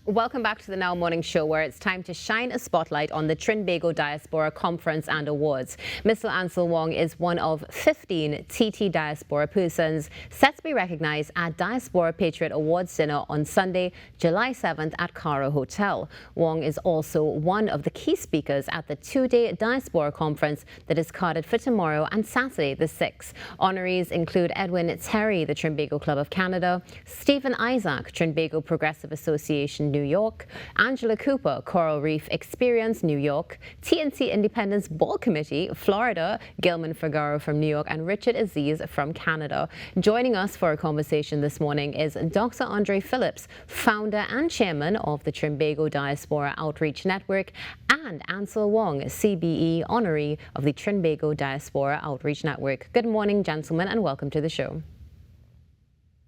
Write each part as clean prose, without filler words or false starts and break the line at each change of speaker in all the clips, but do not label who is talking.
Welcome back to the Now Morning Show, where it's time to shine a spotlight on the Trinbago Diaspora Conference and Awards. Mr. Ansel Wong is one of 15 TT Diaspora persons set to be recognized at Diaspora Patriot Awards dinner on Sunday, July 7th at Cara Hotel. Wong is also one of the key speakers at the two-day Diaspora Conference that is carded for tomorrow and Saturday the 6th. Honorees include Edwin Terry, the Trinbago Club of Canada, Stephen Isaac, Trinbago Progressive Association, New York, Angela Cooper, Coral Reef Experience, New York, TNT Independence Ball Committee, Florida, Gilman Figaro from New York, and Richard Aziz from Canada. Joining us for a conversation this morning is Dr. Andre Phillips, founder and chairman of the Trinbago Diaspora Outreach Network, and Ansel Wong, CBE honoree of the Trinbago Diaspora Outreach Network. Good morning, gentlemen, and welcome to the show.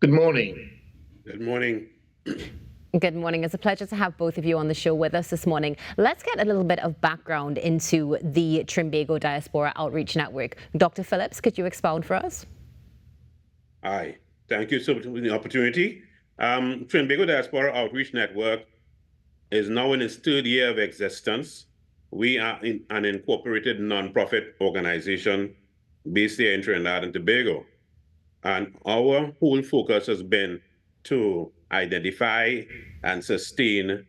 Good morning.
Good morning.
Good morning. It's a pleasure to have both of you on the show with us this morning. Let's get a little bit of background into the Trinbago Diaspora Outreach Network. Dr. Phillips, could you expound for us?
Hi. Thank you so much for the opportunity. Trinbago Diaspora Outreach Network is now in its third year of existence. We are an incorporated nonprofit organization based here in Trinidad and Tobago. And our whole focus has been to identify and sustain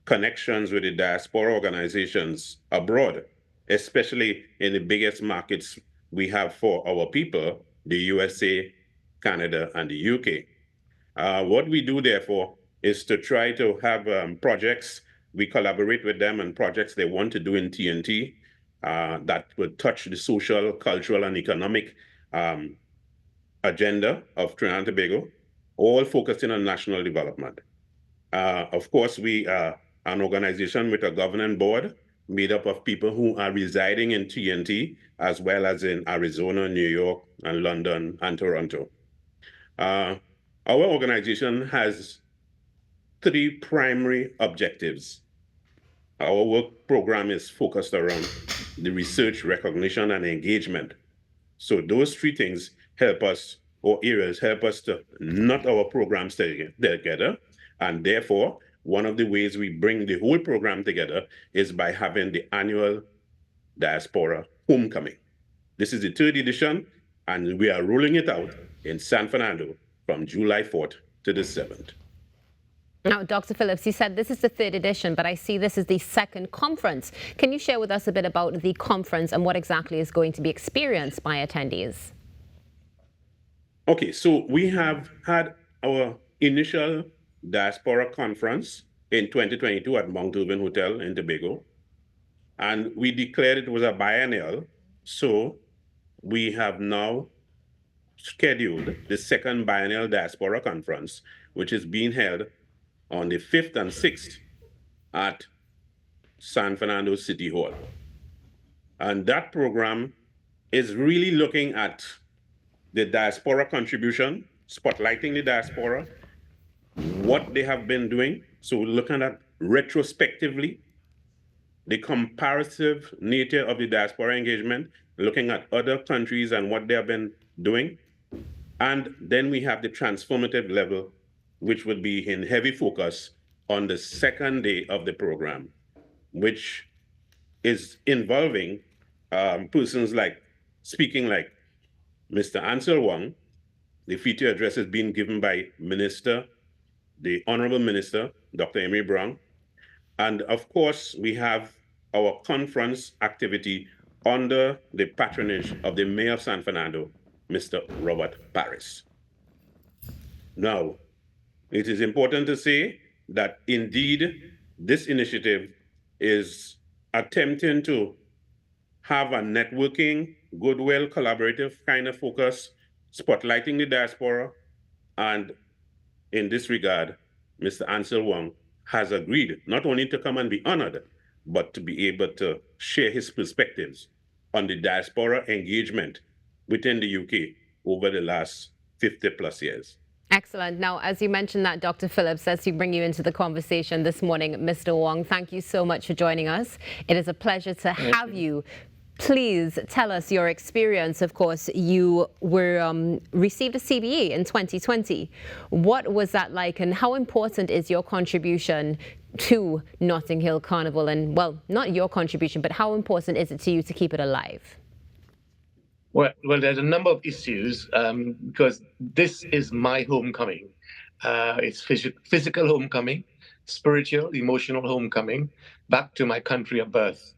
connections with the diaspora organizations abroad, especially in the biggest markets we have for our people, the USA, Canada, and the UK. What we do, therefore, is to try to have projects. We collaborate with them on projects they want to do in TNT that would touch the social, cultural, and economic agenda of Trinidad and Tobago, all focusing on national development. Of course, we are an organization with a governing board made up of people who are residing in TNT, as well as in Arizona, New York, and London, and Toronto. Our organization has three primary objectives. Our work program is focused around the research, recognition, and engagement. So those three things help us, or areas help us to knot our programs together. And therefore, one of the ways we bring the whole program together is by having the annual Diaspora Homecoming. This is the third edition, and we are rolling it out in San Fernando from July 4th to the 7th.
Now, Dr. Phillips, you said this is the third edition, but I see this is the second conference. Can you share with us a bit about the conference and what exactly is going to be experienced by attendees?
Okay, so we have had our initial Diaspora conference in 2022 at Mount Irving Hotel in Tobago, and we declared it was a biennial. So we have now scheduled the second biennial Diaspora conference, which is being held on the 5th and 6th at San Fernando City Hall. And that program is really looking at the diaspora contribution, spotlighting the diaspora, what they have been doing. So we're looking at retrospectively the comparative nature of the diaspora engagement, looking at other countries and what they have been doing. And then we have the transformative level, which would be in heavy focus on the second day of the program, which is involving persons like Mr. Ansel Wong. The feature address is being given by the Honorable Minister, Dr. Emery Brown. And of course, we have our conference activity under the patronage of the Mayor of San Fernando, Mr. Robert Paris. Now, it is important to say that indeed, this initiative is attempting to have a networking, goodwill, collaborative kind of focus, spotlighting the diaspora. And in this regard, Mr. Ansel Wong has agreed not only to come and be honored, but to be able to share his perspectives on the diaspora engagement within the UK over the last 50 plus years.
Excellent. Now, as you mentioned that, Dr. Phillips, as we bring you into the conversation this morning, Mr. Wong, thank you so much for joining us. It is a pleasure to have you Please tell us your experience. Of course, you were received a CBE in 2020. What was that like, and how important is your contribution to Notting Hill Carnival? And, well, not your contribution, but how important is it to you to keep it alive?
Well, there's a number of issues because this is my homecoming. It's physical homecoming, spiritual, emotional homecoming back to my country of birth.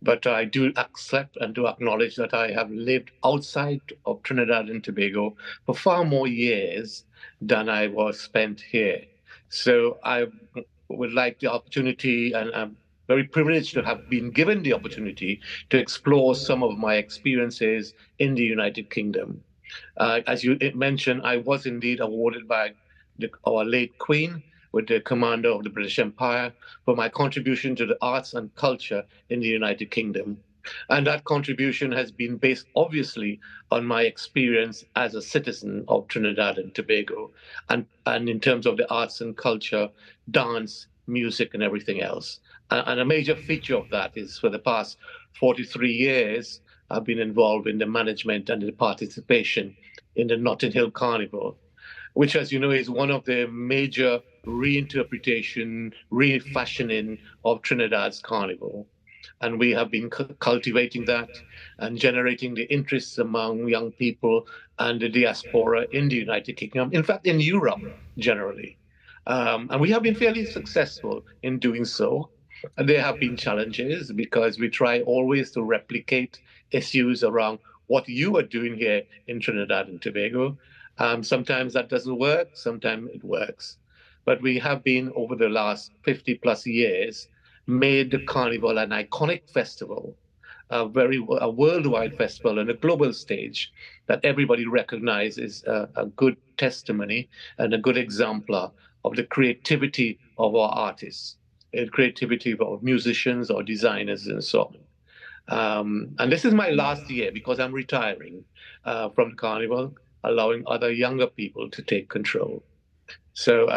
But I do accept and do acknowledge that I have lived outside of Trinidad and Tobago for far more years than I was spent here. So I would like the opportunity, and I'm very privileged to have been given the opportunity to explore some of my experiences in the United Kingdom. As you mentioned, I was indeed awarded by our late Queen with the Commander of the British Empire for my contribution to the arts and culture in the United Kingdom. And that contribution has been based, obviously, on my experience as a citizen of Trinidad and Tobago, and in terms of the arts and culture, dance, music, and everything else. And a major feature of that is for the past 43 years, I've been involved in the management and the participation in the Notting Hill Carnival, which, as you know, is one of the major reinterpretation, refashioning of Trinidad's carnival. And we have been cultivating that and generating the interests among young people and the diaspora in the United Kingdom, in fact, in Europe generally. And we have been fairly successful in doing so. There have been challenges because we try always to replicate issues around what you are doing here in Trinidad and Tobago. Sometimes that doesn't work, sometimes it works. But we have been, over the last 50 plus years, made the carnival an iconic festival, a worldwide festival and a global stage that everybody recognizes a good testimony and a good exemplar of the creativity of our artists, the creativity of our musicians or designers and so on. And this is my last year because I'm retiring from the carnival, allowing other younger people to take control. So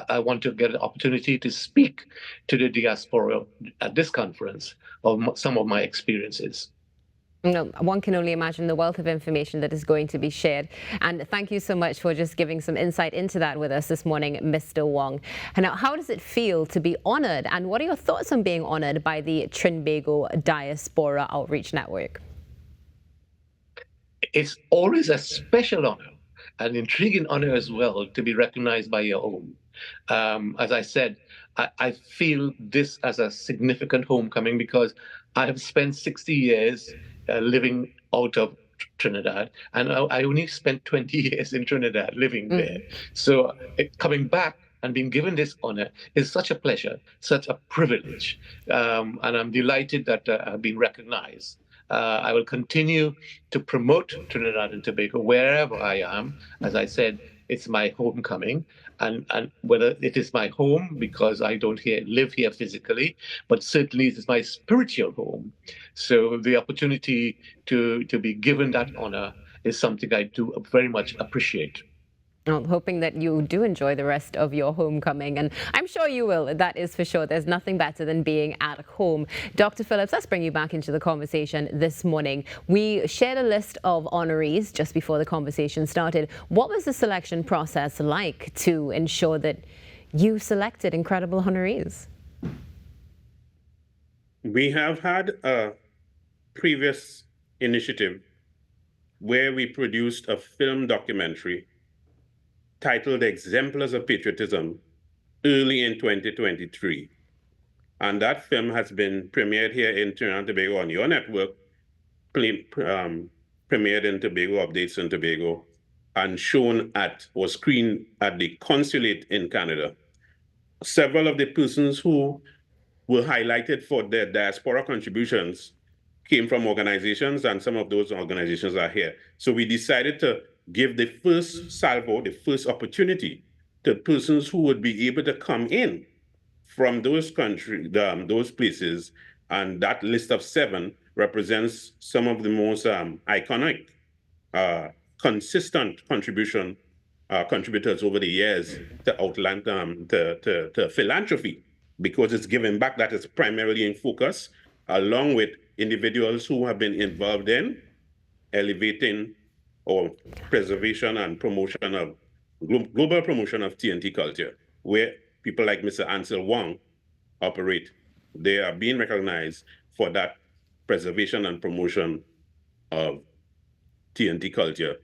I want to get an opportunity to speak to the diaspora at this conference of some of my experiences.
No, one can only imagine the wealth of information that is going to be shared. And thank you so much for just giving some insight into that with us this morning, Mr. Wong. And now, how does it feel to be honored? And what are your thoughts on being honored by the Trinbago Diaspora Outreach Network?
It's always a special honor, an intriguing honor as well, to be recognized by your own. As I said, I feel this as a significant homecoming because I have spent 60 years living out of Trinidad, and I only spent 20 years in Trinidad living there. So coming back and being given this honor is such a pleasure, such a privilege, and I'm delighted that I've been recognized. I will continue to promote Trinidad and Tobago wherever I am. As I said, it's my homecoming, and whether it is my home because I don't live here physically, but certainly it is my spiritual home. So the opportunity to be given that honor is something I do very much appreciate.
Well, hoping that you do enjoy the rest of your homecoming, and I'm sure you will. That is for sure. There's nothing better than being at home. Dr. Phillips, let's bring you back into the conversation this morning. We shared a list of honorees just before the conversation started. What was the selection process like to ensure that you selected incredible honorees?
We have had a previous initiative where we produced a film documentary titled Exemplars of Patriotism early in 2023. And that film has been premiered here in Trinidad and Tobago on your network, premiered in Tobago, Updates in Tobago, and shown at or screened at the consulate in Canada. Several of the persons who were highlighted for their diaspora contributions came from organizations, and some of those organizations are here. So we decided to give the first salvo, the first opportunity to persons who would be able to come in from those countries, those places, and that list of 7 represents some of the most iconic, consistent contributors over the years to outland, to philanthropy, because it's giving back that is primarily in focus, along with individuals who have been involved in elevating or preservation and promotion of global promotion of TNT culture, where people like Mr. Ansel Wong operate. They are being recognized for that preservation and promotion of TNT culture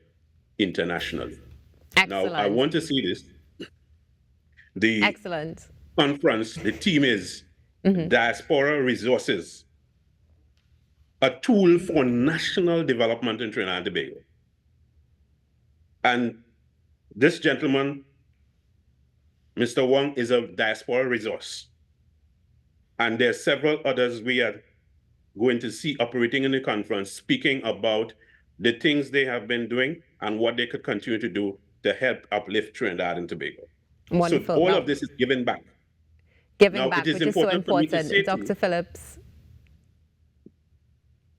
internationally.
Excellent.
Now, I want to see this. The
Excellent.
conference, the theme is Diaspora Resources, a tool for national development in Trinidad and Tobago. And this gentleman, Mr. Wong, is a diaspora resource. And there are several others we are going to see operating in the conference, speaking about the things they have been doing and what they could continue to do to help uplift Trinidad and Tobago.
Wonderful.
So all of this is giving back.
Giving back, which is so important. Dr. Phillips.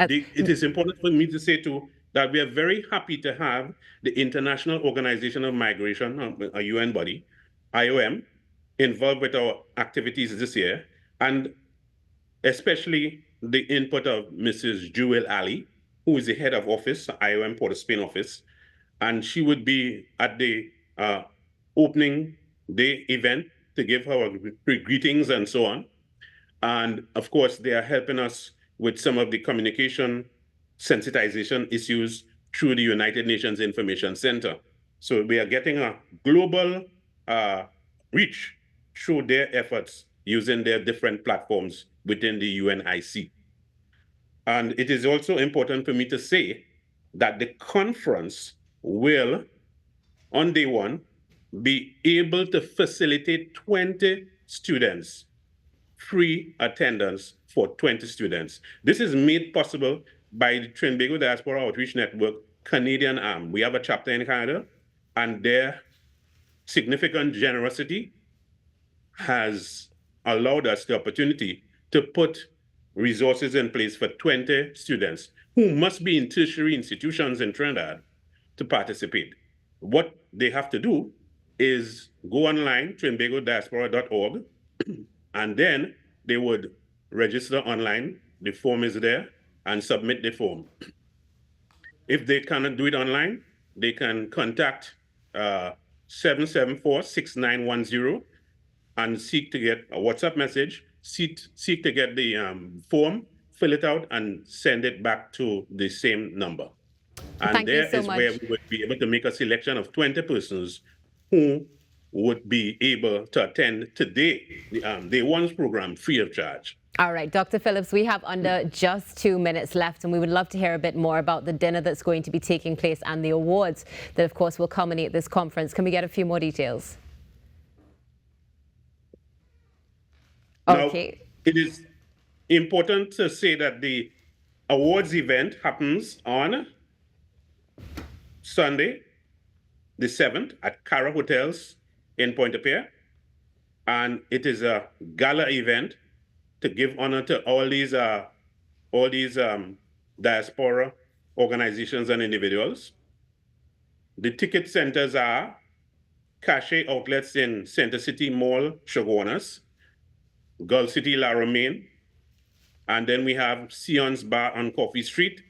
It is important for me to say too that we are very happy to have the International Organization of Migration, a UN body, IOM, involved with our activities this year, and especially the input of Mrs. Jewel Ali, who is the head of office, IOM Port of Spain office, and she would be at the opening day event to give our greetings and so on. And of course, they are helping us with some of the communication sensitization issues through the United Nations Information Center. So we are getting a global reach through their efforts using their different platforms within the UNIC. And it is also important for me to say that the conference will, on day one, be able to facilitate 20 students, free attendance for 20 students. This is made possible by the Trinbago Diaspora Outreach Network Canadian arm. We have a chapter in Canada, and their significant generosity has allowed us the opportunity to put resources in place for 20 students who must be in tertiary institutions in Trinidad to participate. What they have to do is go online, trinbagodiaspora.org, and then they would register online. The form is there, and submit the form. If they cannot do it online, they can contact 774-6910 and seek to get a WhatsApp message, seek to get the form, fill it out, and send it back to the same number. And
Thank
there
you so
is
much.
where we would be able to make a selection of 20 persons who would be able to attend today, the Day One's program, free of charge.
All right, Dr. Phillips, we have under just 2 minutes left, and we would love to hear a bit more about the dinner that's going to be taking place and the awards that, of course, will culminate this conference. Can we get a few more details? Okay.
Now, it is important to say that the awards event happens on Sunday, the 7th, at Cara Hotels in Pointe-a-Pierre, and it is a gala event to give honor to all these diaspora organizations and individuals. The ticket centers are Cache outlets in Center City Mall, Chaguanas, Gulf City, La Romaine, and then we have Sion's Bar on Coffee Street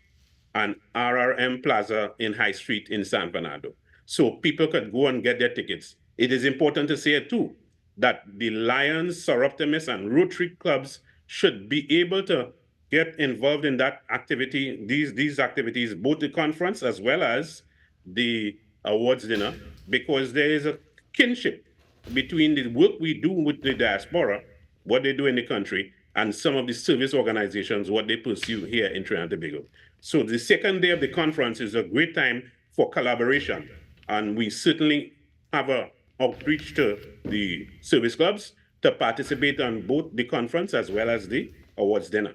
and RRM Plaza in High Street in San Fernando. So people could go and get their tickets. It is important to say too that the Lions, Soroptimus, and Rotary clubs should be able to get involved in that activity, these activities, both the conference as well as the awards dinner, because there is a kinship between the work we do with the diaspora, what they do in the country, and some of the service organizations, what they pursue here in Trinidad and Tobago. So the second day of the conference is a great time for collaboration, and we certainly have a outreach to the service clubs to participate on both the conference as well as the awards dinner.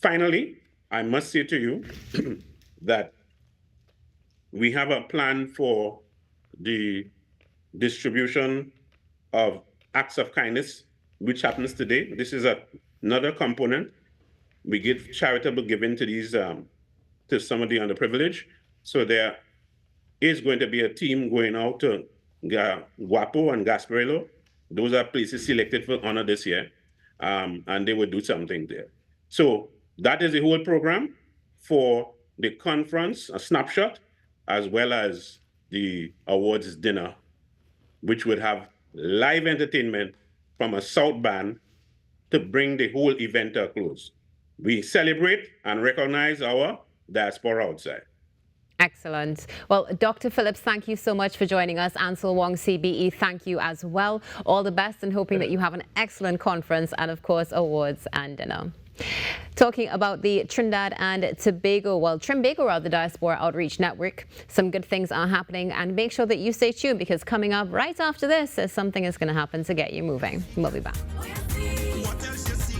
Finally, I must say to you that we have a plan for the distribution of acts of kindness, which happens today. This is another component. We give charitable giving to these to some of the underprivileged. So there is going to be a team going out to Guapo and Gasparilla. Those are places selected for honor this year, and they will do something there. So That is the whole program for the conference, a snapshot, as well as the awards dinner, which would have live entertainment from a South band to bring the whole event to a close. We celebrate and recognize our diaspora outside.
Excellent. Well, Dr. Phillips, thank you so much for joining us. Ansel Wong, CBE, thank you as well. All the best, and hoping that you have an excellent conference and, of course, awards and dinner. Talking about the Trinidad and Tobago, Trinbago, the Diaspora Outreach Network. Some good things are happening, and make sure that you stay tuned, because coming up right after this, something is going to happen to get you moving. We'll be back.